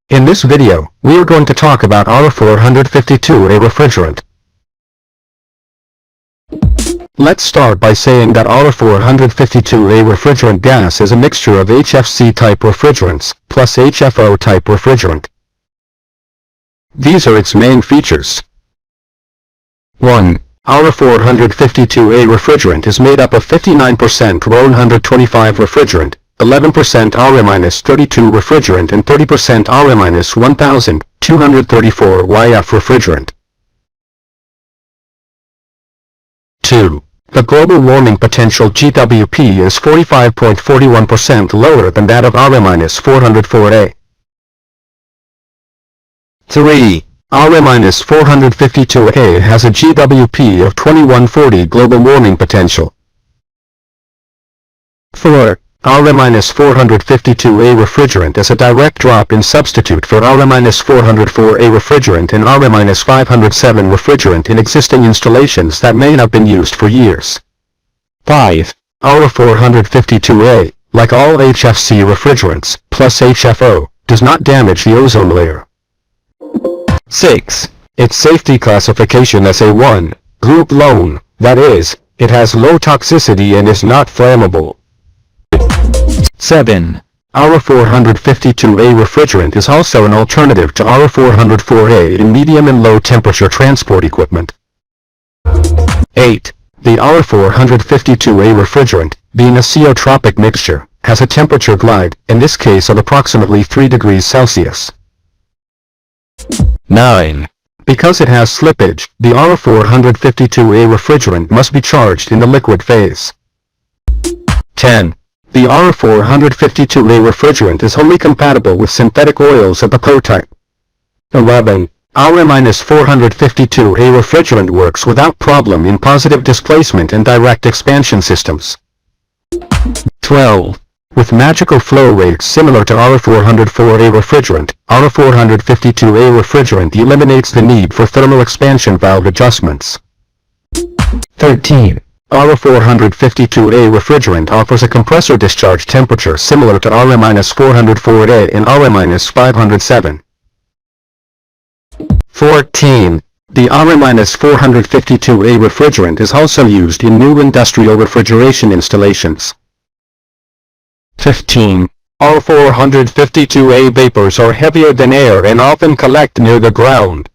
In this video, we are going to talk about R452A refrigerant. Let's start by saying that R452A refrigerant gas is a mixture of HFC-type refrigerants plus HFO-type refrigerant. These are its main features. 1. R452A refrigerant is made up of 59% R125 refrigerant, 11% R-32 refrigerant and 30% R-1234YF refrigerant. 2. The global warming potential GWP is 45.41% lower than that of R-404A. 3. R-452A has a GWP of 2140 global warming potential. 4. R-452A refrigerant is a direct drop-in substitute for R-404A refrigerant and R-507 refrigerant in existing installations that may have been used for years. 5. R-452A, like all HFC refrigerants, plus HFO, does not damage the ozone layer. 6. Its safety classification is A1, group lone, that is, it has low toxicity and is not flammable. 7. R452A refrigerant is also an alternative to R404A in medium and low temperature transport equipment. 8. The R452A refrigerant, being a ceotropic mixture, has a temperature glide, in this case of approximately 3 degrees Celsius. 9. Because it has slippage, the R452A refrigerant must be charged in the liquid phase. 10. The R452A refrigerant is wholly compatible with synthetic oils of the PO type. 11. R-452A refrigerant works without problem in positive displacement and direct expansion systems. 12. With magical flow rates similar to R404A refrigerant, R452A refrigerant eliminates the need for thermal expansion valve adjustments. 13. R452A refrigerant offers a compressor discharge temperature similar to R-404A and R-507. 14. The R-452A refrigerant is also used in new industrial refrigeration installations. 15. R452A vapors are heavier than air and often collect near the ground.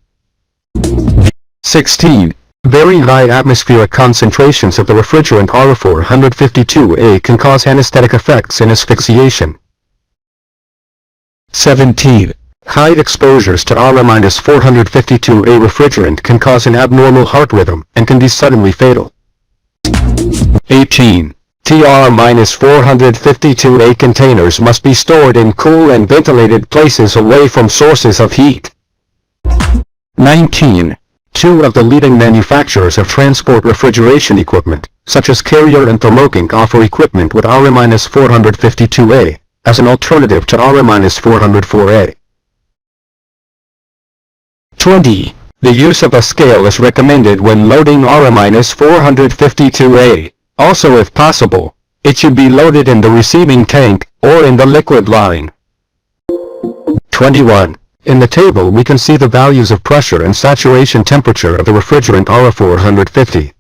16. Very high atmospheric concentrations of the refrigerant R452A can cause anesthetic effects and asphyxiation. 17. High exposures to R-452A refrigerant can cause an abnormal heart rhythm and can be suddenly fatal. 18. TR-452A containers must be stored in cool and ventilated places away from sources of heat. 19. Two of the leading manufacturers of transport refrigeration equipment, such as Carrier and Thermoking, offer equipment with R-452A, as an alternative to R-404A. 20. The use of a scale is recommended when loading R-452A. Also, if possible, it should be loaded in the receiving tank, or in the liquid line. 21. In the table we can see the values of pressure and saturation temperature of the refrigerant R450.